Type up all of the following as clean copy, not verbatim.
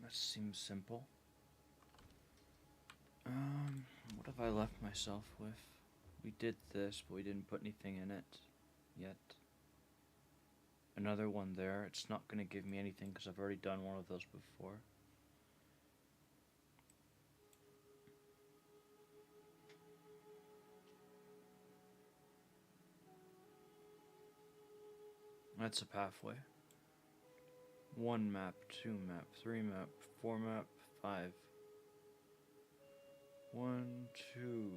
That seems simple. What have I left myself with? We did this, but we didn't put anything in it yet. Another one there. It's not going to give me anything because I've already done one of those before. That's a pathway. 1 map, 2 map, 3 map, 4 map, 5. 1, 2.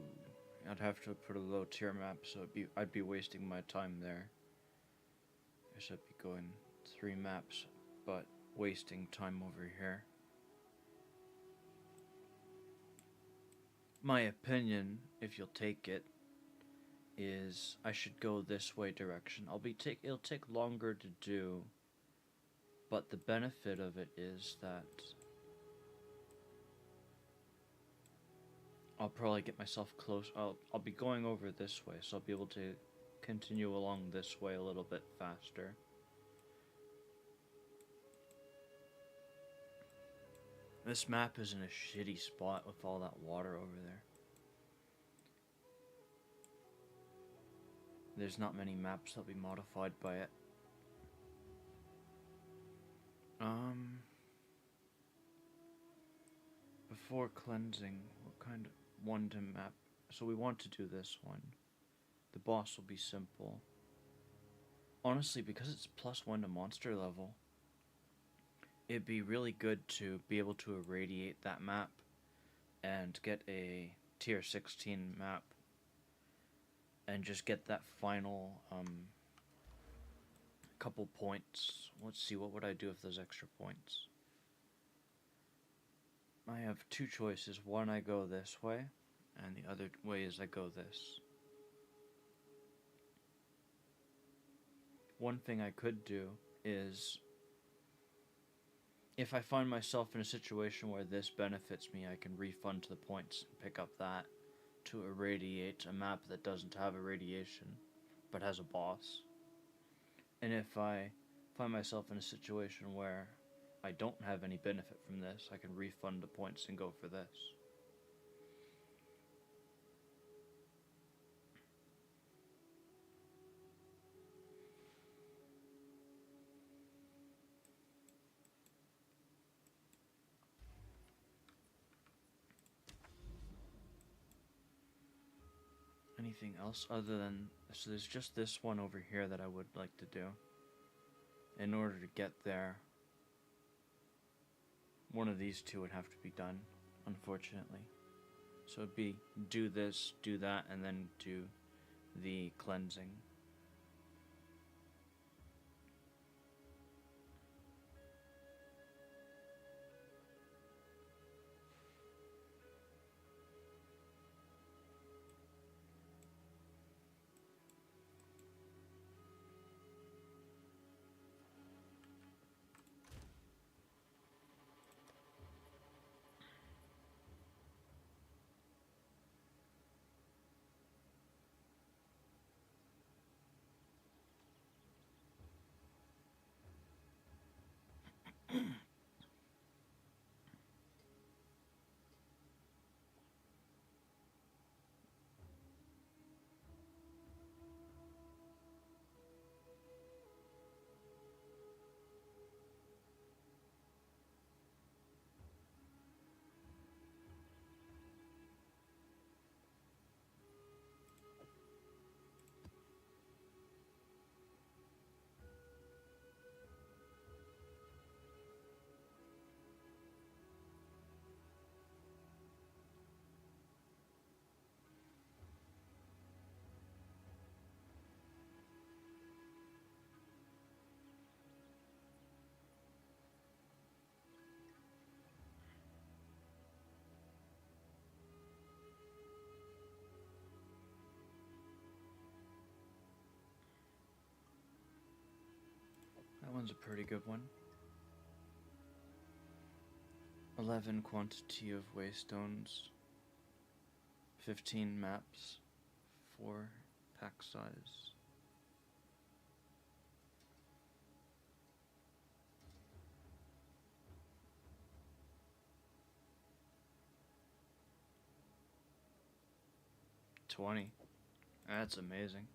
I'd have to put a low tier map, so I'd be wasting my time there. I should be going 3 maps, but wasting time over here. My opinion, if you'll take it, is I should go this way direction. It'll take longer to do, but the benefit of it is that I'll probably get myself close. I'll be going over this way, so I'll be able to continue along this way a little bit faster. This map is in a shitty spot with all that water over there. There's not many maps that'll be modified by it. Before cleansing, what kind of one to map? So we want to do this one. The boss will be simple. Honestly, because it's +1 to monster level, it'd be really good to be able to irradiate that map and get a tier 16 map and just get that final couple points. Let's see, what would I do with those extra points? I have 2 choices. One, I go this way, and the other way is I go this. One thing I could do is, if I find myself in a situation where this benefits me, I can refund to the points and pick up that to irradiate a map that doesn't have irradiation, but has a boss. And if I find myself in a situation where I don't have any benefit from this, I can refund the points and go for this. Anything else other than... So there's just this one over here that I would like to do. In order to get there, one of these 2 would have to be done, unfortunately. So it'd be do this, do that, and then do the cleansing. That one's a pretty good one. 11 quantity of waystones, 15 maps, 4 pack size. 20. That's amazing.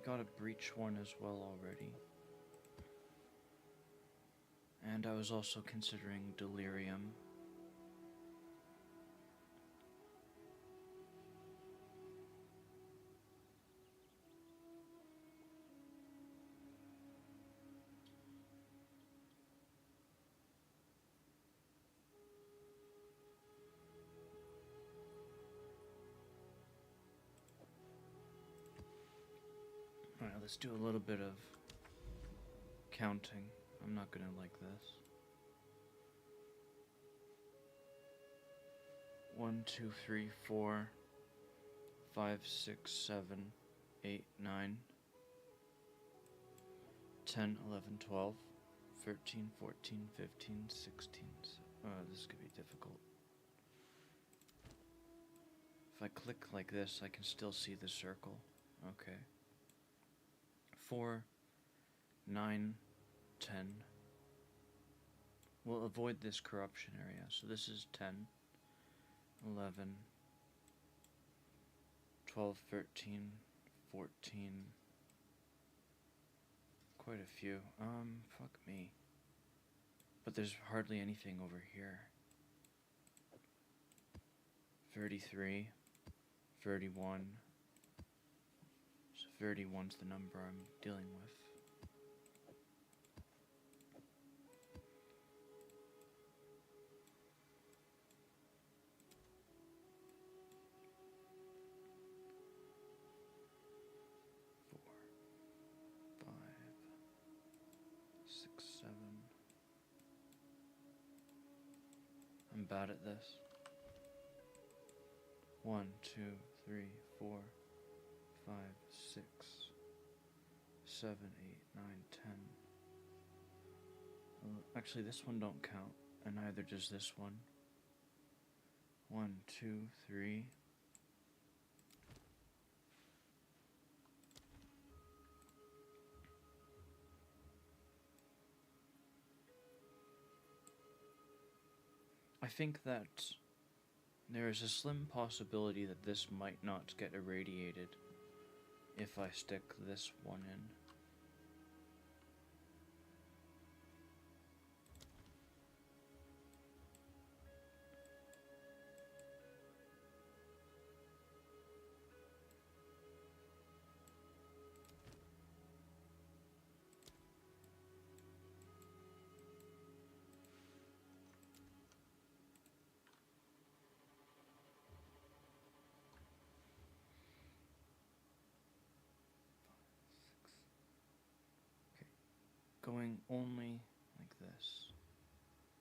Got a breach one as well already. And I was also considering delirium. Alright, let's do a little bit of counting. I'm not gonna like this. 1, 2, 3, 4, 5, 6, 7, 8, 9, 10, 11, 12, 13, 14, 15, 16. This could be difficult. If I click like this, I can still see the circle. Okay. 4, 9, 10. We'll avoid this corruption area. So this is 10, 11, 12, 13, 14. Quite a few. Fuck me. But there's hardly anything over here. 33, 31. So 31's the number I'm dealing with. I'm bad at this. 1, 2, 3, 4, 5, 6, 7, 8, 9, 10. Actually, this one don't count, and neither does this one. 1, 2, 3. I think that there is a slim possibility that this might not get irradiated if I stick this one in. Going only like this.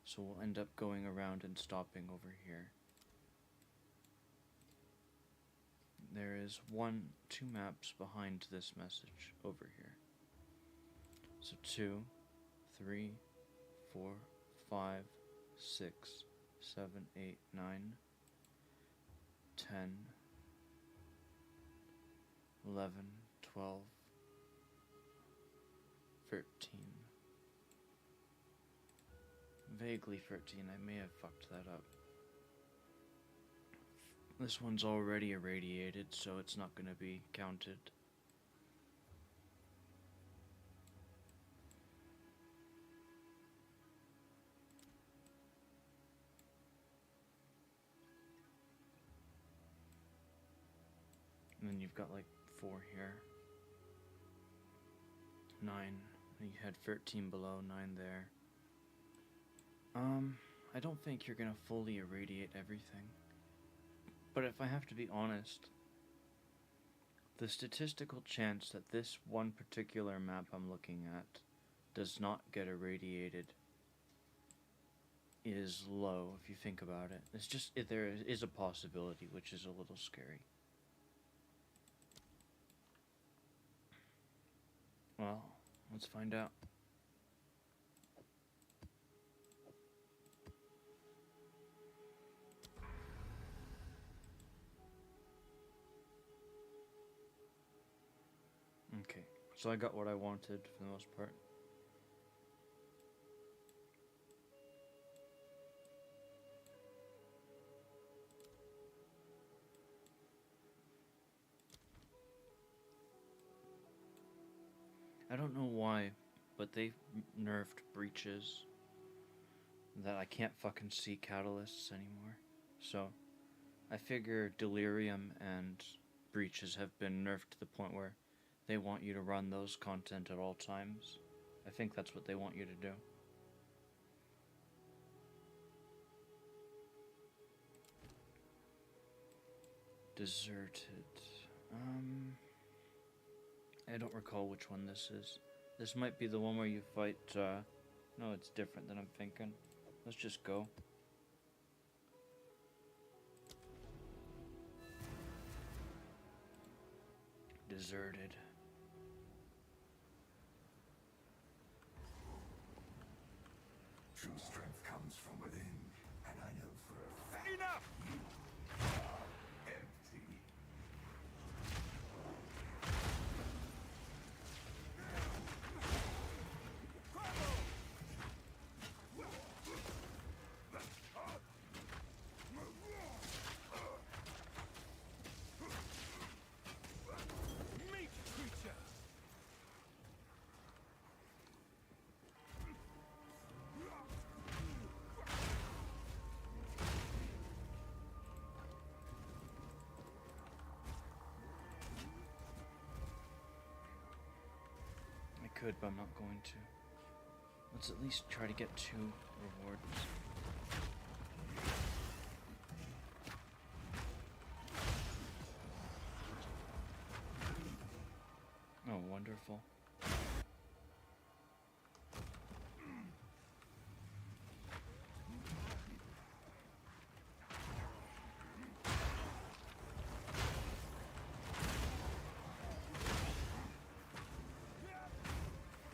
So we'll end up going around and stopping over here. There is 2 maps behind this message over here. So 2, 3, 4, 5, 6, 7, 8, 9, 10, 11, 12, 13. Vaguely 13, I may have fucked that up. This one's already irradiated, so it's not going to be counted. And then you've got like 4 here. 9. You had 13 below, 9 there. I don't think you're gonna fully irradiate everything. But if I have to be honest, the statistical chance that this one particular map I'm looking at does not get irradiated is low, if you think about it. It's just, there is a possibility, which is a little scary. Well, let's find out. Okay, so I got what I wanted for the most part. I don't know why, but they nerfed breaches that I can't fucking see catalysts anymore. So, I figure delirium and breaches have been nerfed to the point where they want you to run those content at all times. I think that's what they want you to do. Deserted. I don't recall which one this is. This might be the one where you fight, no, it's different than I'm thinking. Let's just go. Deserted. True strength comes from within, and I know for a fact. Enough! Empty. Meat creature! I could, but I'm not going to. Let's at least try to get 2 rewards. Oh, wonderful.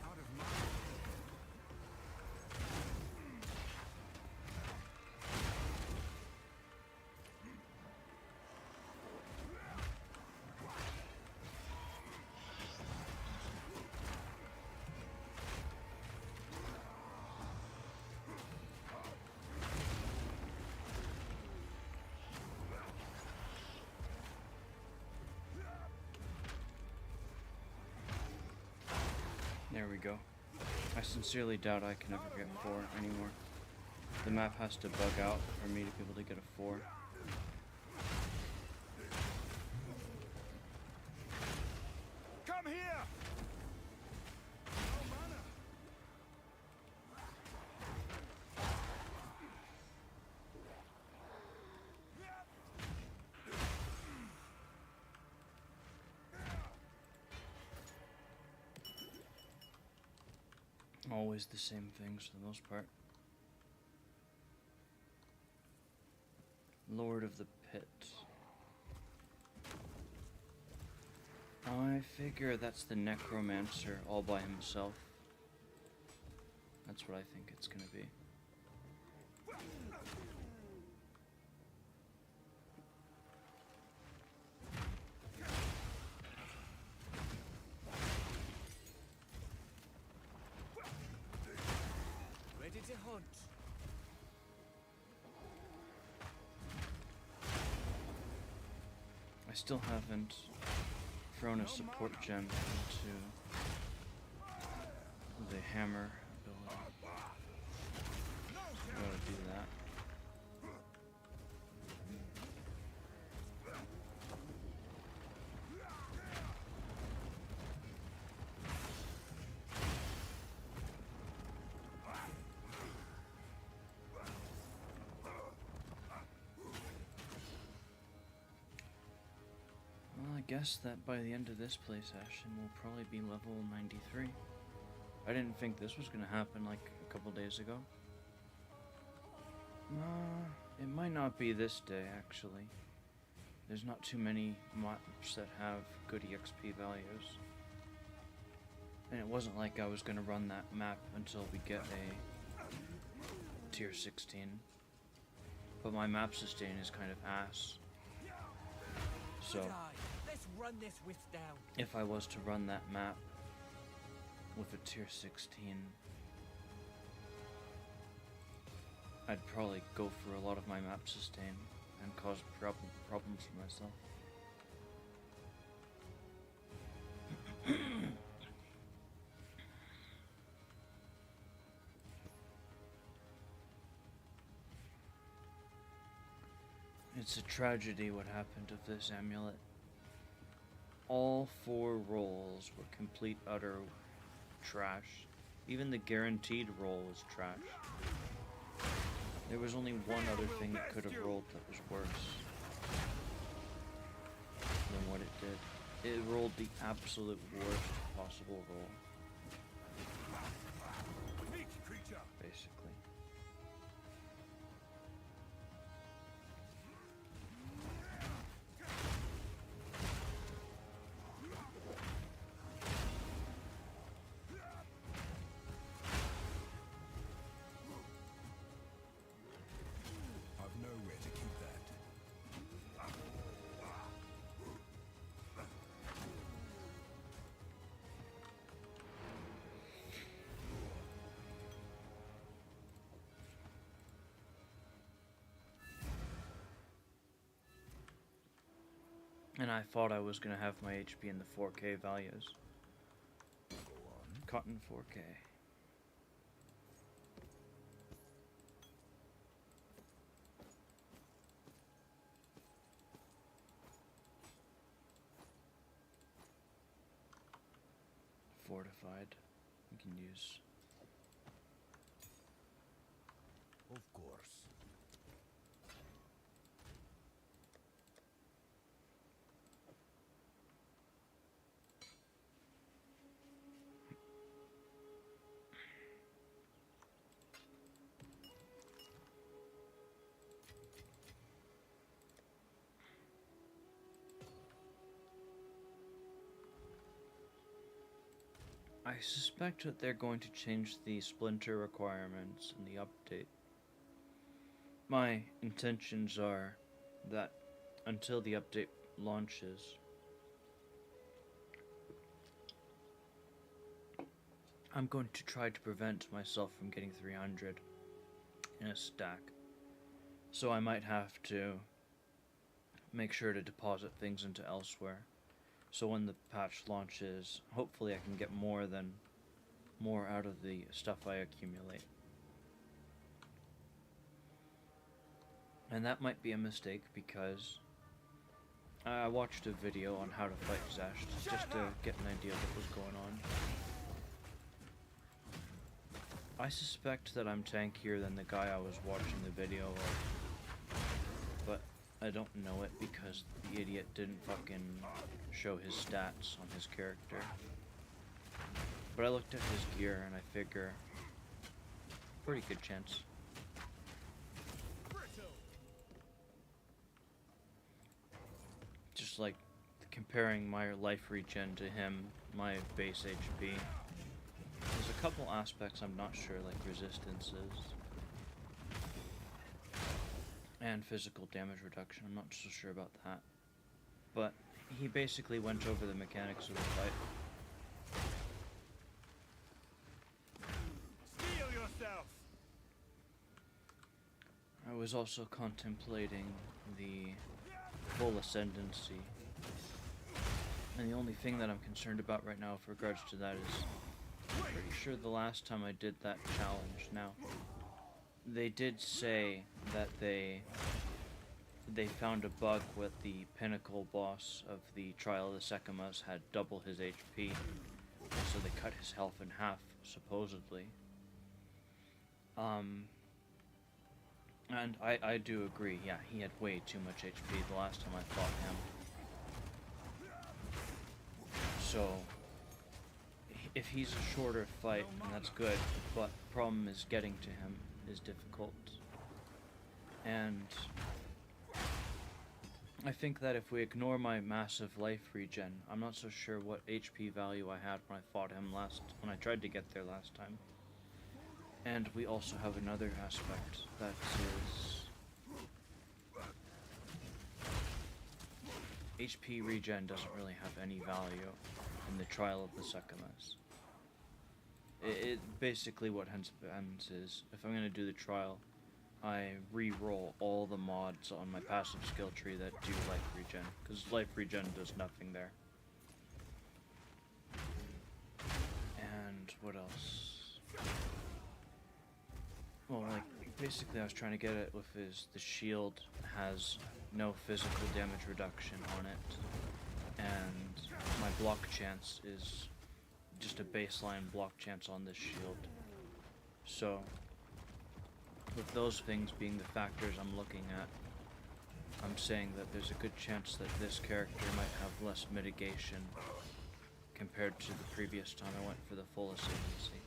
Out of my... There we go. I sincerely doubt I can ever get 4 anymore. The map has to bug out for me to be able to get a 4. Come here! No mana! Always the same things for the most part. Lord of the Pit. I figure that's the Necromancer all by himself. That's what I think it's gonna be. Ready to hunt. I still haven't thrown a support gem into the hammer ability. Gotta do that. Well, I guess that by the end of this play session, we'll probably be level 93. I didn't think this was gonna happen like a couple days ago. It might not be this day, actually. There's not too many maps that have good EXP values. And it wasn't like I was gonna run that map until we get a tier 16. But my map sustain is kind of ass. So, Let's run this witch down. if I was to run that map with a tier 16, I'd probably go for a lot of my map sustain and cause problems for myself. It's a tragedy what happened to this amulet. All 4 rolls were complete utter trash. Even the guaranteed roll was trash. There was only one other thing it could have rolled that was worse than what it did. It rolled the absolute worst possible roll, Meat creature. basically. I've nowhere to keep that. And I thought I was gonna have my HP in the 4K values. Cotton 4K. Fortified. We can use. Of course. I suspect that they're going to change the splinter requirements in the update. My intentions are that until the update launches, I'm going to try to prevent myself from getting 300 in a stack. So I might have to make sure to deposit things into elsewhere. So when the patch launches, hopefully I can get more out of the stuff I accumulate. And that might be a mistake because I watched a video on how to fight Zash just to get an idea of what was going on. I suspect that I'm tankier than the guy I was watching the video of, but I don't know it because the idiot didn't fucking show his stats on his character. But I looked at his gear and I figure, pretty good chance. Just like comparing my life regen to him, my base HP. There's a couple aspects I'm not sure, like resistances and physical damage reduction. I'm not so sure about that. But he basically went over the mechanics of the fight. Steel yourself. I was also contemplating the full ascendancy. And the only thing that I'm concerned about right now with regards to that is I'm pretty sure the last time I did that challenge. Now, they did say that they found a bug with the pinnacle boss of the Trial of the Sekimas had double his HP, and so they cut his health in half, supposedly. And I do agree, yeah, he had way too much HP the last time I fought him. So, if he's a shorter fight, then that's good, but the problem is getting to him is difficult. And I think that if we ignore my massive life regen, I'm not so sure what HP value I had when I fought him when I tried to get there last time. And we also have another aspect that is HP regen doesn't really have any value in the trial of the Succumbus. It basically what happens is, if I'm going to do the trial, I re-roll all the mods on my passive skill tree that do life regen, because life regen does nothing there. And what else? Well, like, basically I was trying to get it with is the shield has no physical damage reduction on it, and my block chance is just a baseline block chance on this shield. So, with those things being the factors I'm looking at, I'm saying that there's a good chance that this character might have less mitigation compared to the previous time I went for the full ascendancy.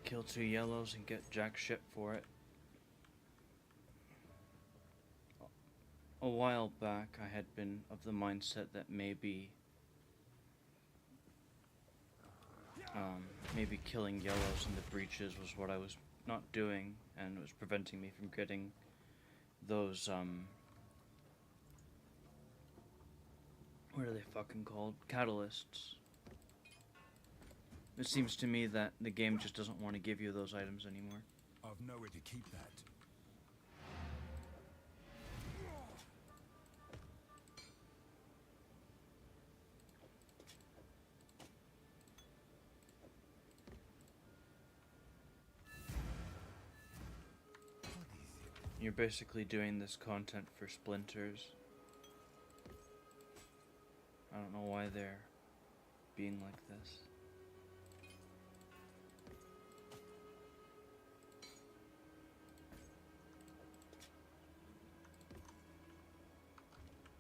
Kill 2 yellows and get jack shit for it. A while back I had been of the mindset that maybe killing yellows in the breaches was what I was not doing, and it was preventing me from getting those what are they fucking called? Catalysts. It seems to me that the game just doesn't want to give you those items anymore. I've nowhere to keep that. You're basically doing this content for splinters. I don't know why they're being like this.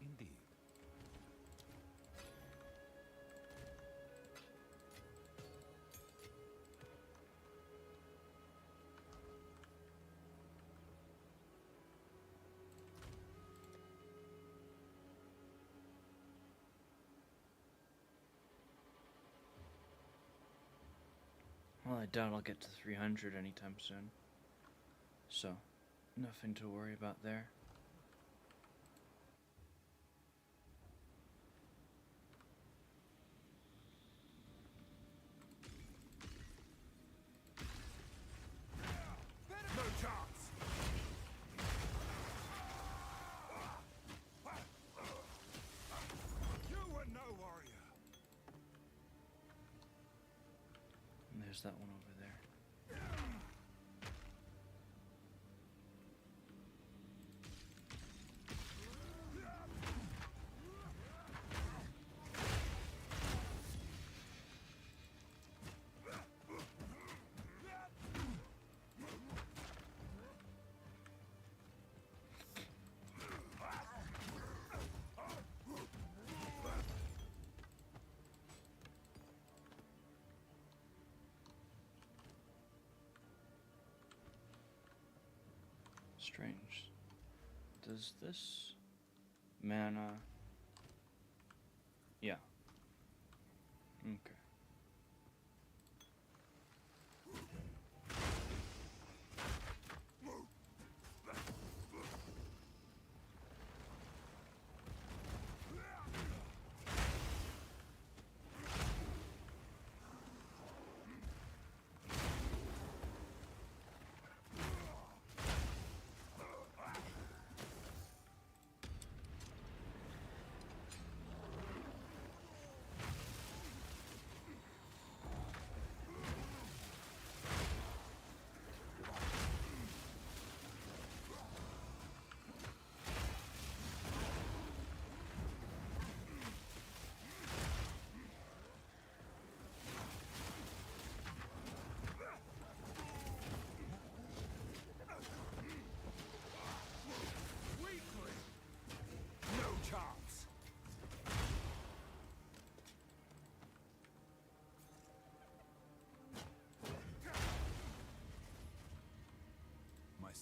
Indeed. Well, I doubt I'll get to 300 anytime soon. So, nothing to worry about there. No chance! You were no warrior! And there's that one over there. Strange. Does this mana... Yeah. Okay.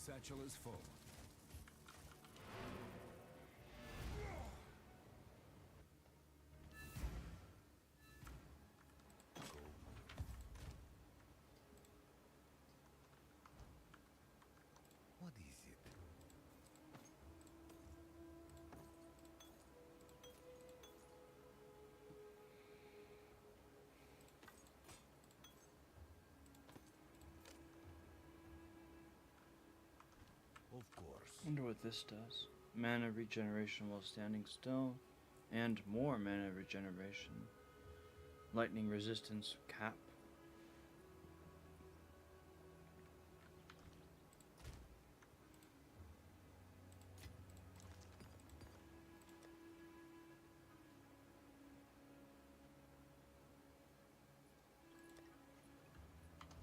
satchel is full. What is it? Of course. Wonder what this does. Mana regeneration while standing still, and more mana regeneration. Lightning resistance cap.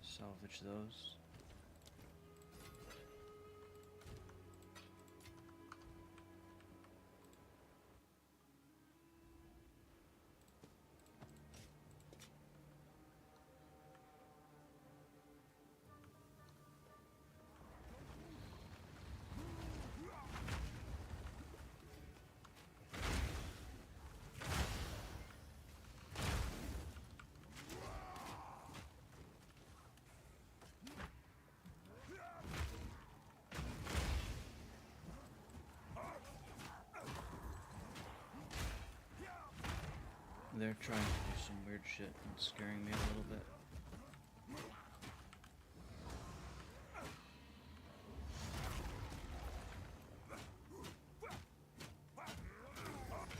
Salvage those. They're trying to do some weird shit and scaring me a little bit.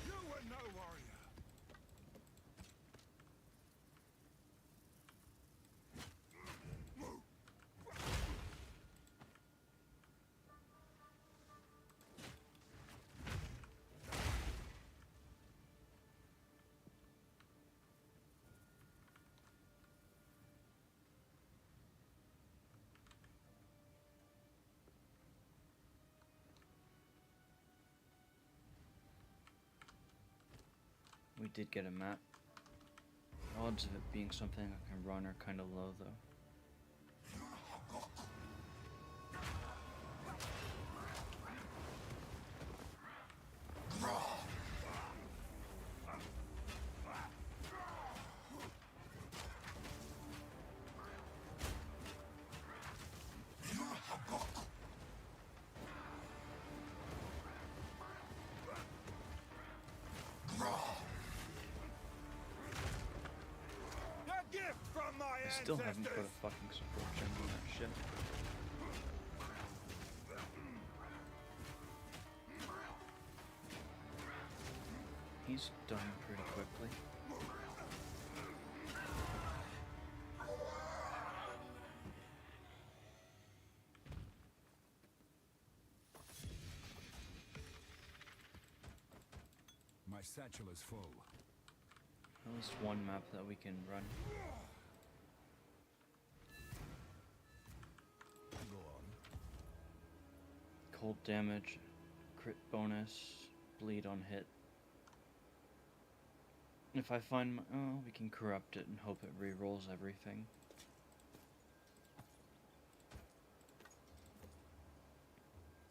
You were no warrior. We did get a map. Odds of it being something I can run are kind of low though. A gift from my I still haven't put ancestors. a fucking support gem on that shit. He's done pretty quickly. My satchel is full. At least one map that we can run. Go on. Cold damage, crit bonus, bleed on hit. If I find oh, we can corrupt it and hope it re-rolls everything.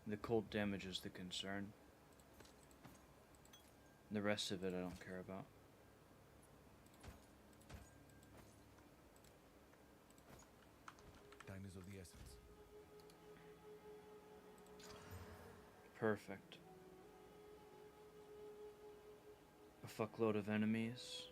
The cold damage is the concern. The rest of it I don't care about. Time is of the essence. Perfect. A fuckload of enemies.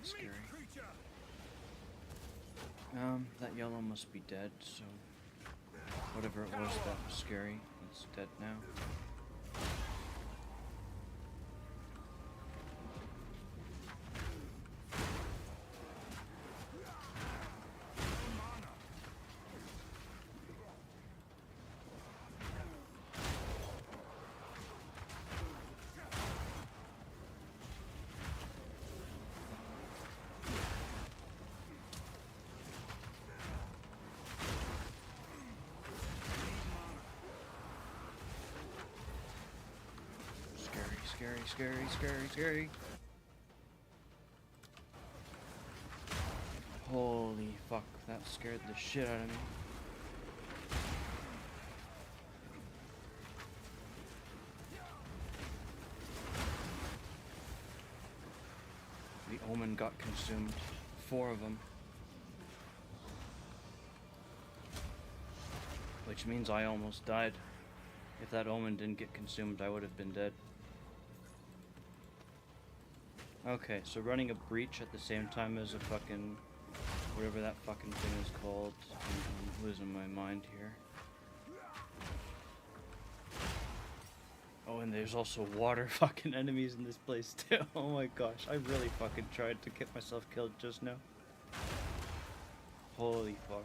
scary. Creature. That yellow must be dead, so whatever it was that was scary, it's dead now. Scary, scary, scary, scary. Holy fuck, that scared the shit out of me. The omen got consumed. 4 of them. Which means I almost died. If that omen didn't get consumed, I would have been dead. Okay, so running a breach at the same time as a fucking... whatever that fucking thing is called. I'm losing my mind here. Oh, and there's also water fucking enemies in this place too. Oh my gosh, I really fucking tried to get myself killed just now. Holy fuck.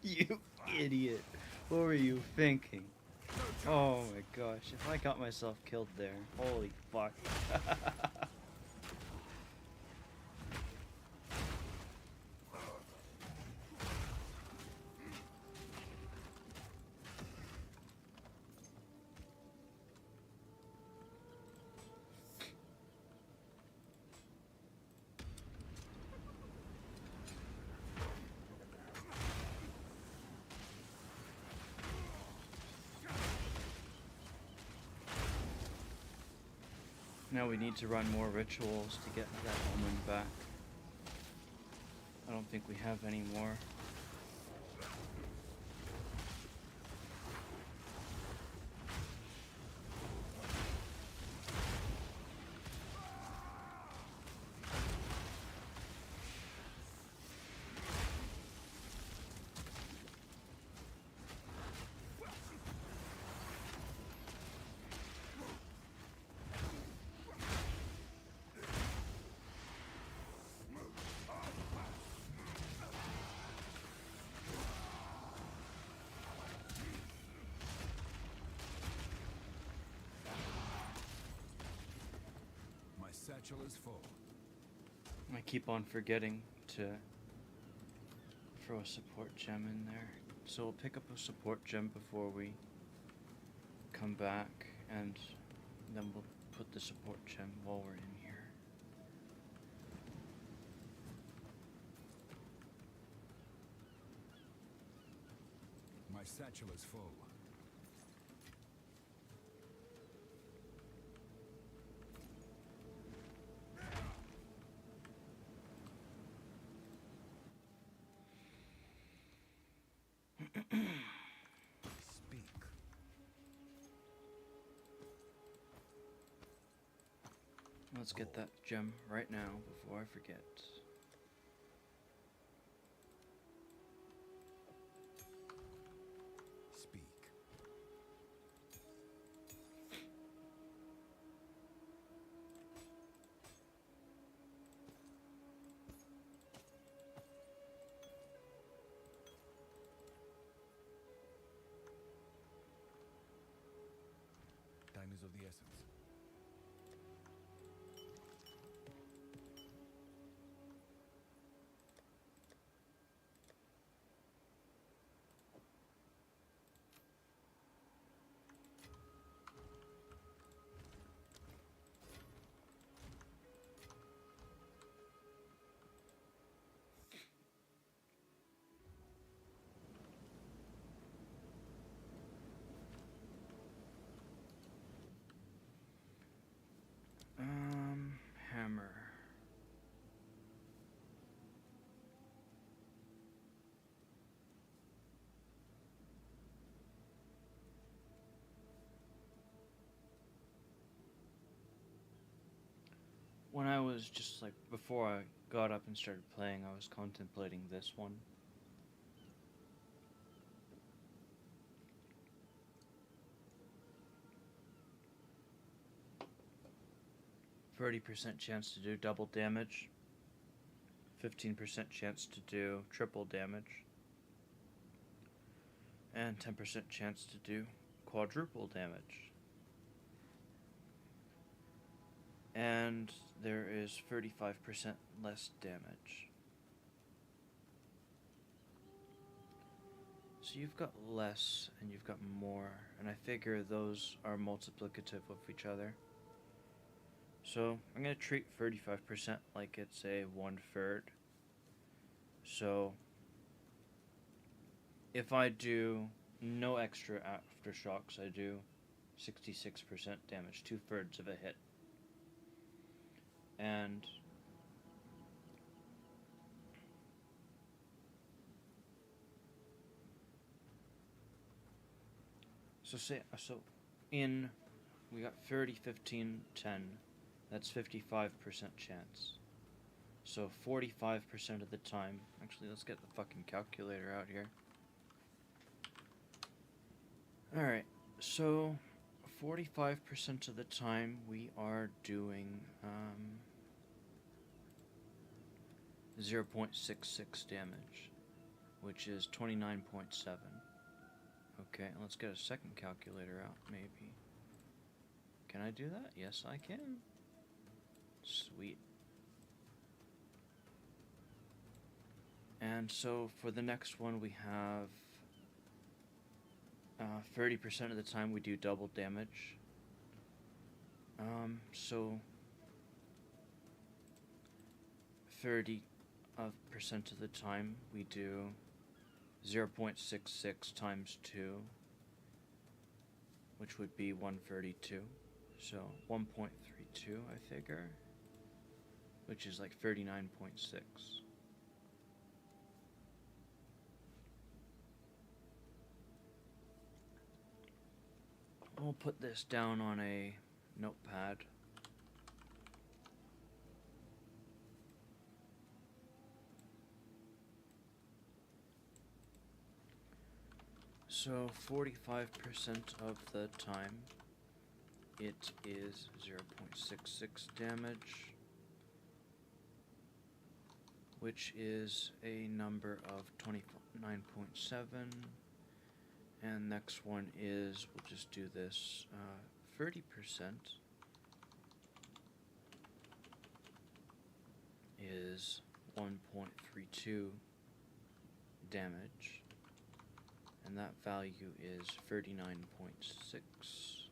You idiot. What were you thinking? Oh my gosh, if I got myself killed there, holy fuck. Now we need to run more rituals to get that omen back. I don't think we have any more. Satchel is full. I keep on forgetting to throw a support gem in there. So we'll pick up a support gem before we come back, and then we'll put the support gem while we're in here. My satchel is full. Speak. Let's get that gem right now before I forget. Speak. Time is of the essence. when I was just like, before I got up and started playing, I was contemplating this one. %30 chance to do double damage, 15% chance to do triple damage, and 10% chance to do quadruple damage. And there is 35% less damage. So you've got less and you've got more, and I figure those are multiplicative of each other. So I'm going to treat 35% like it's a 1/3. So if I do no extra aftershocks, I do 66% damage, 2/3 of a hit. And so we got 30, 15, 10. That's 55% chance. So 45% of the time. Actually, let's get the fucking calculator out here. Alright, so 45% of the time we are doing 0.66 damage, which is 29.7. Okay, let's get a second calculator out, maybe. Can I do that? Yes, I can. Sweet. And so for the next one, we have 30% of the time we do double damage. So 30% of the time we do 0.66 times 2, which would be 132. So 1.32, I figure, which is like 39.6. We'll put this down on a notepad. So 45% of the time it is 0.66 damage, which is a number of 29.7. And next one is, we'll just do this, 30% is 1.32 damage, and that value is 39.6.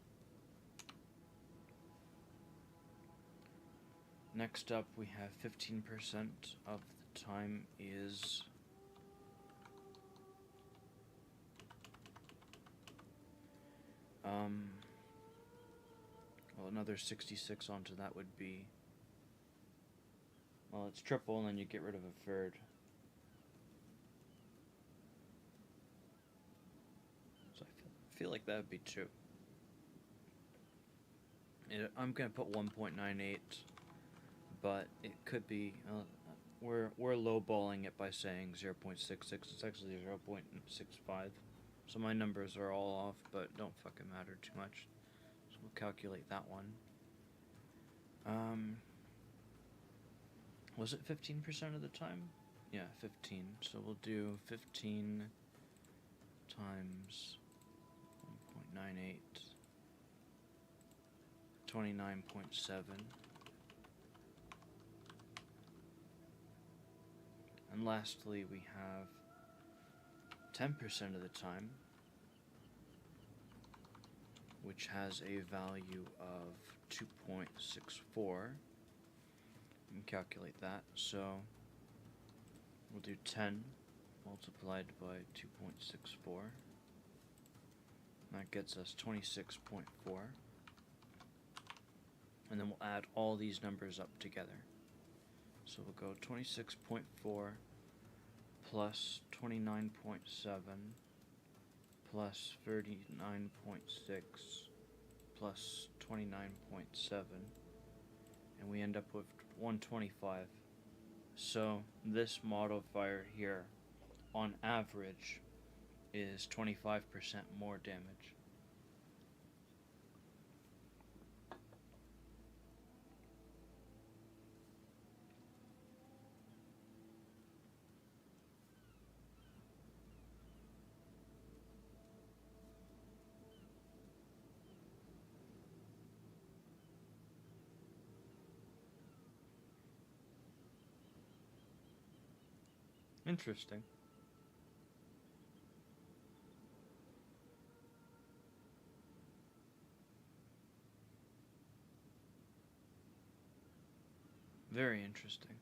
Next up, we have 15% of the time is well, another 66 onto that would be, well, it's triple, and then you get rid of a third. So I feel like that would be 2. I'm gonna put 1.98, but it could be, we're lowballing it by saying 0.66. It's actually 0.65. So my numbers are all off, but don't fucking matter too much. So we'll calculate that one. Was it 15% of the time? Yeah, 15. So we'll do 15 times 1.98, 29.7. And lastly, we have 10% of the time, which has a value of 2.64. You can calculate that. So we'll do 10 multiplied by 2.64. That gets us 26.4. And then we'll add all these numbers up together. So we'll go 26.4 plus 29.7 plus 39.6 plus 29.7, and we end up with 125. So this modifier here, on average, is 25% more damage. Interesting. Very interesting.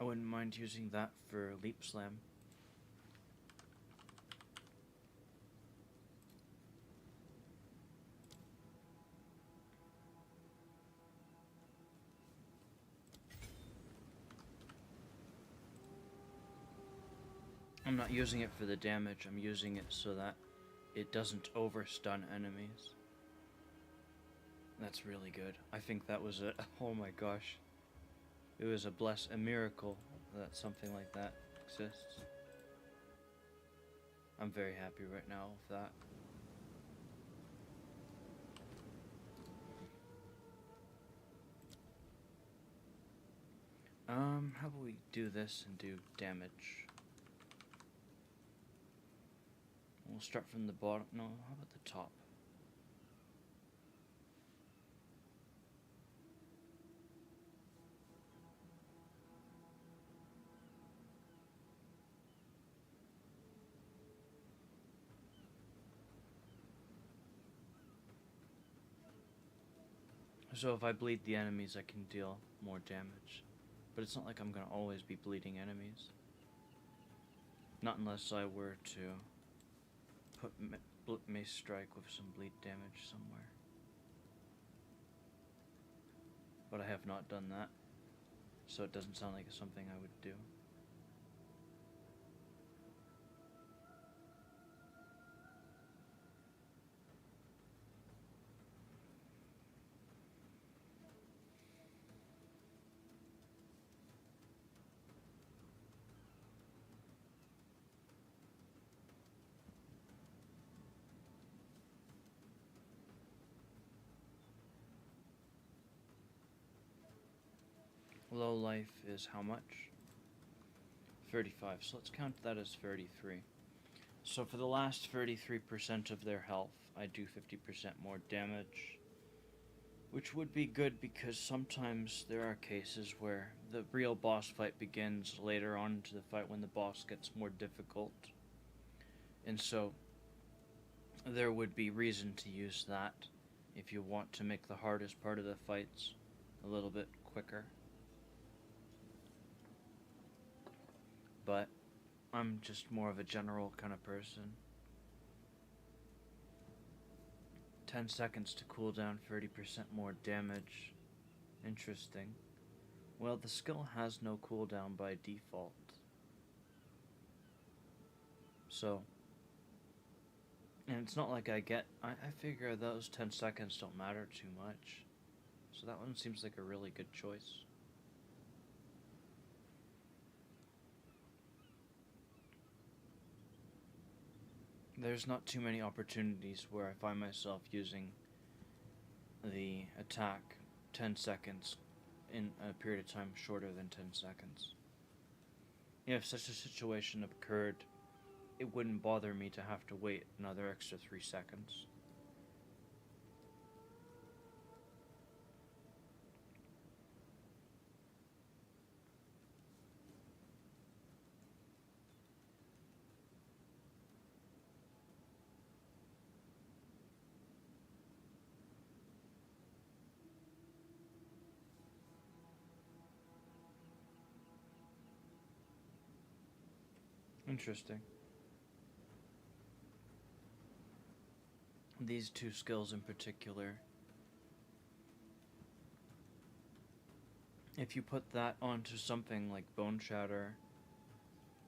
I wouldn't mind using that for Leap Slam. I'm not using it for the damage, I'm using it so that it doesn't overstun enemies. That's really good. I think that was oh my gosh. It was a miracle that something like that exists. I'm very happy right now with that. How about we do this and do damage? We'll start from the bottom. No, how about the top? So if I bleed the enemies, I can deal more damage. But it's not like I'm gonna always be bleeding enemies. Not unless I were to put Mace Strike with some bleed damage somewhere. But I have not done that, so it doesn't sound like something I would do. Low life is how much? 35, so let's count that as 33. So for the last 33% of their health, I do 50% more damage. Which would be good because sometimes there are cases where the real boss fight begins later on into the fight when the boss gets more difficult. And so there would be reason to use that if you want to make the hardest part of the fights a little bit quicker. But I'm just more of a general kind of person. 10 seconds to cool down, 30% more damage. Interesting. Well, the skill has no cooldown by default. So, and it's not like I figure those 10 seconds don't matter too much. So that one seems like a really good choice. There's not too many opportunities where I find myself using the attack 10 seconds in a period of time shorter than 10 seconds. If such a situation occurred, it wouldn't bother me to have to wait another extra 3 seconds. Interesting. These two skills in particular, if you put that onto something like Bone Shatter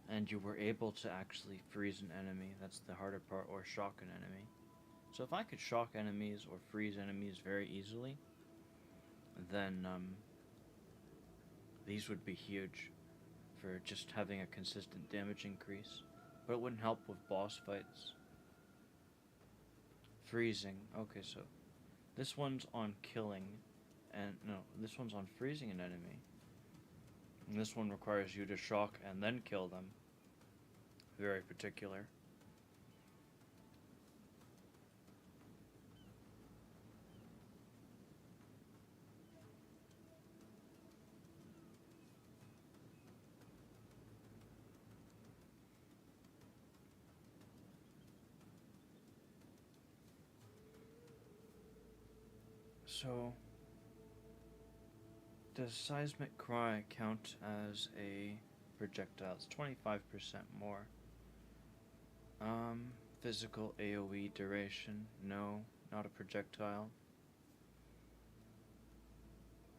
and you were able to actually freeze an enemy, that's the harder part, or shock an enemy. So if I could shock enemies or freeze enemies very easily, then These would be huge for just having a consistent damage increase, but it wouldn't help with boss fights. Freezing. Okay, so this one's on killing, and no, this one's on freezing an enemy. And this one requires you to shock and then kill them. Very particular. So, does seismic cry count as a projectile? It's 25% more. Physical AoE duration? No, not a projectile.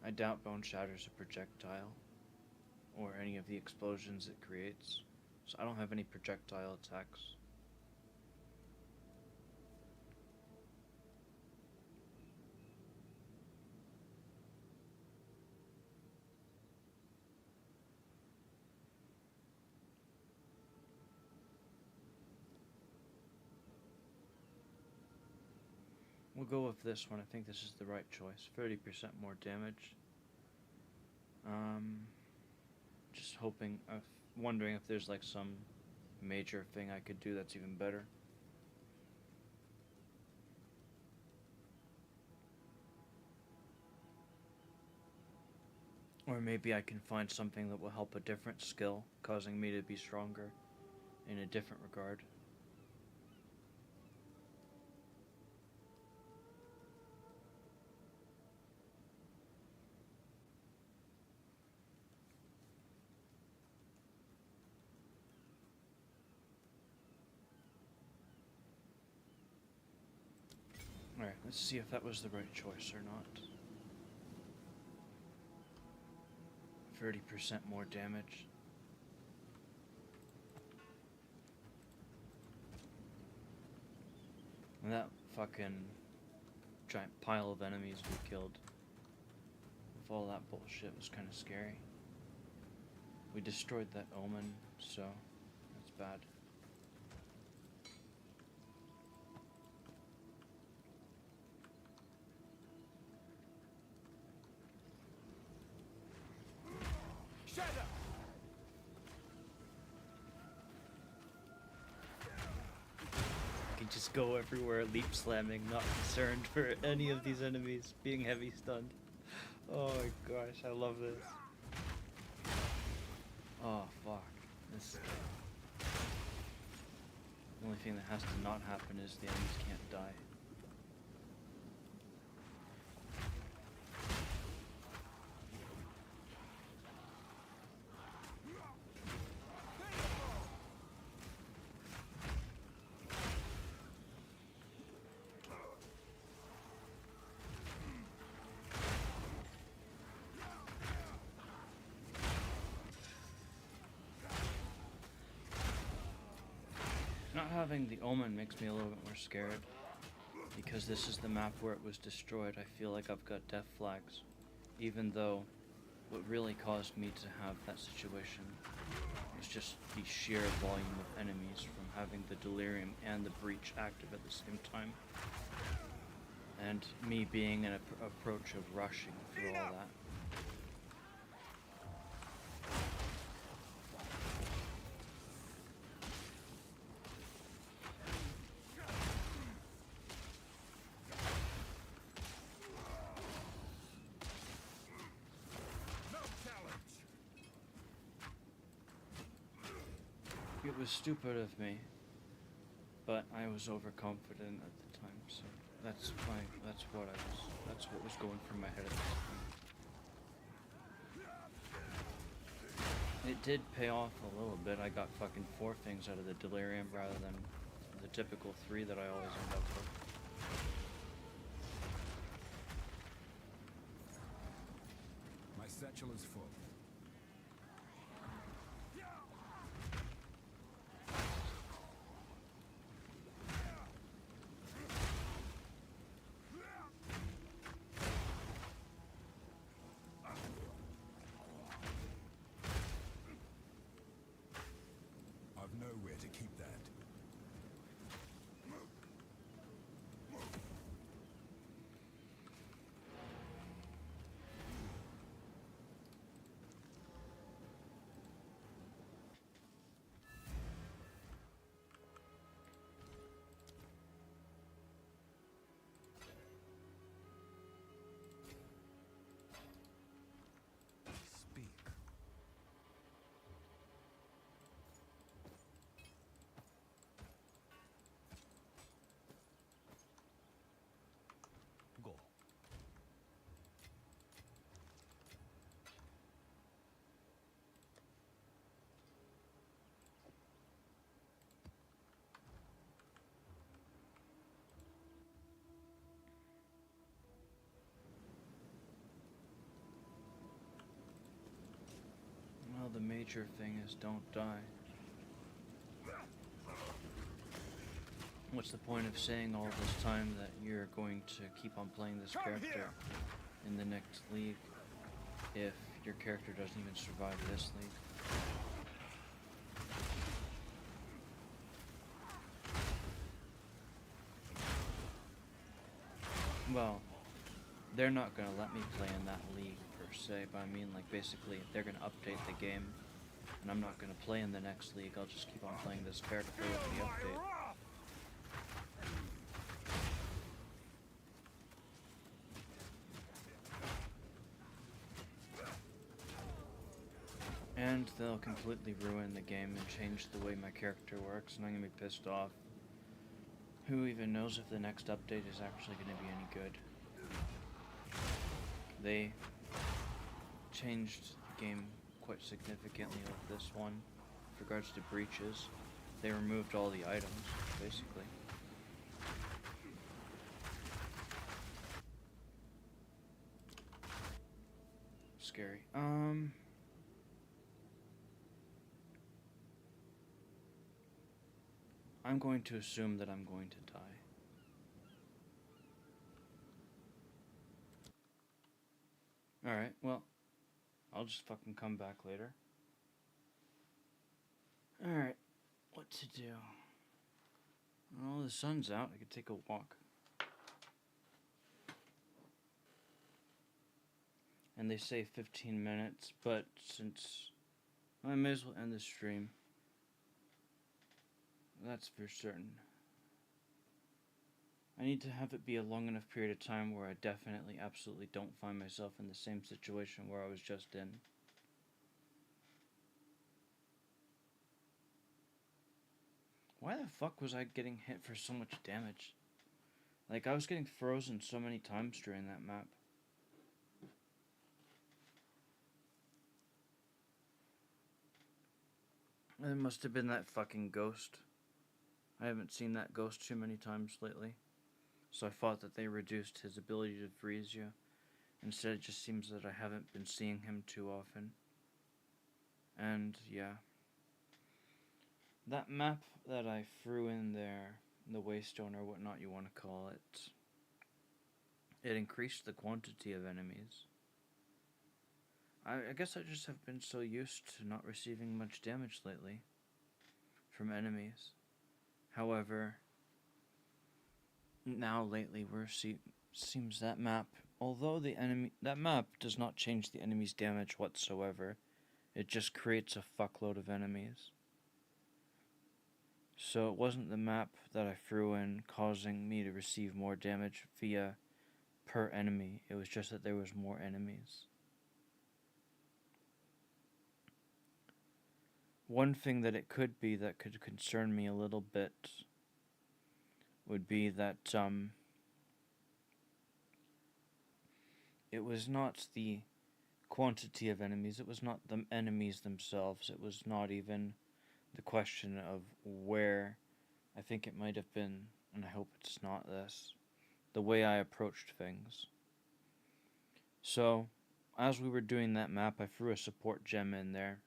I doubt Bone Shatter's a projectile, or any of the explosions it creates. So I don't have any projectile attacks. We'll go with this one. I think this is the right choice. 30% more damage. Just hoping, wondering if there's like some major thing I could do that's even better. Or maybe I can find something that will help a different skill, causing me to be stronger in a different regard. Alright, let's see if that was the right choice or not. 30% more damage. And that fucking giant pile of enemies we killed with all that bullshit was kind of scary. We destroyed that omen, so that's bad. Just go everywhere, leap slamming, not concerned for any of these enemies being heavy stunned. Oh my gosh, I love this. Oh fuck. This. The only thing that has to not happen is the enemies can't die. Not having the omen makes me a little bit more scared, because this is the map where it was destroyed. I feel like I've got death flags, even though what really caused me to have that situation was just the sheer volume of enemies from having the delirium and the breach active at the same time, and me being in an approach of rushing through all that. It was stupid of me, but I was overconfident at the time, so that's what was going through my head at this point. It did pay off a little bit. I got fucking 4 things out of the delirium rather than the typical 3 that I always end up with. My satchel is full. Well, the major thing is don't die. What's the point of saying all this time that you're going to keep on playing this character in the next league if your character doesn't even survive this league? Well, they're not gonna let me play in that league per se, but I mean, like, basically, they're gonna update the game, and I'm not gonna play in the next league. I'll just keep on playing this character with the update. And they'll completely ruin the game and change the way my character works, and I'm gonna be pissed off. Who even knows if the next update is actually gonna be any good? They changed the game quite significantly with this one. With regards to breaches, they removed all the items, basically. Scary. I'm going to assume that I'm going to die. Alright, well, I'll just fucking come back later. Alright, what to do? Well, the sun's out, I could take a walk. And they say 15 minutes, but since I may as well end the stream. That's for certain. I need to have it be a long enough period of time where I definitely, absolutely don't find myself in the same situation where I was just in. Why the fuck was I getting hit for so much damage? Like, I was getting frozen so many times during that map. It must have been that fucking ghost. I haven't seen that ghost too many times lately. So I thought that they reduced his ability to freeze you. Instead, it just seems that I haven't been seeing him too often. And, yeah. That map that I threw in there, the Waystone or whatnot you want to call it, it increased the quantity of enemies. I guess I just have been so used to not receiving much damage lately from enemies. However, now lately seems that map, although that map does not change the enemy's damage whatsoever, it just creates a fuckload of enemies. So it wasn't the map that I threw in causing me to receive more damage via per enemy, it was just that there was more enemies. One thing that it could be that could concern me a little bit would be that it was not the quantity of enemies, it was not the enemies themselves, it was not even the question of where. I think it might have been, and I hope it's not this, the way I approached things. So, as we were doing that map, I threw a support gem in there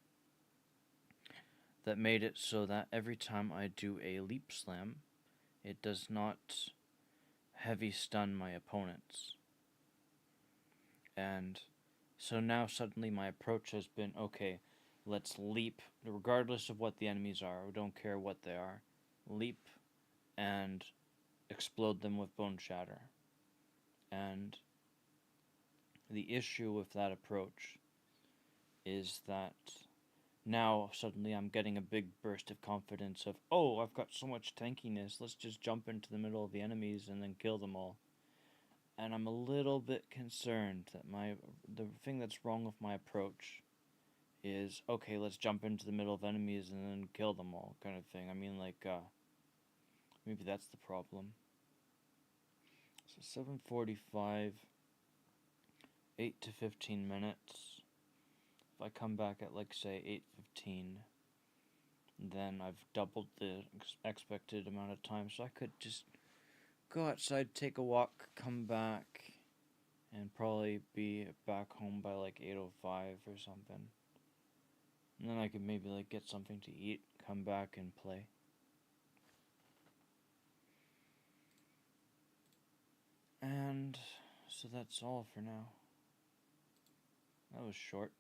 that made it so that every time I do a leap slam, it does not heavy stun my opponents. And so now suddenly my approach has been, okay, let's leap, regardless of what the enemies are, we don't care what they are, leap and explode them with Bone Shatter. And the issue with that approach is that now suddenly I'm getting a big burst of confidence of, oh, I've got so much tankiness, let's just jump into the middle of the enemies and then kill them all. And I'm a little bit concerned that the thing that's wrong with my approach is, okay, let's jump into the middle of enemies and then kill them all, kind of thing. I mean, like, maybe that's the problem. So 7:45, 8 to 15 minutes. If I come back at, like, say, 8:15, then I've doubled the expected amount of time, so I could just go outside, take a walk, come back, and probably be back home by like 8:05 or something. And then I could maybe like get something to eat, come back and play. And so that's all for now. That was short.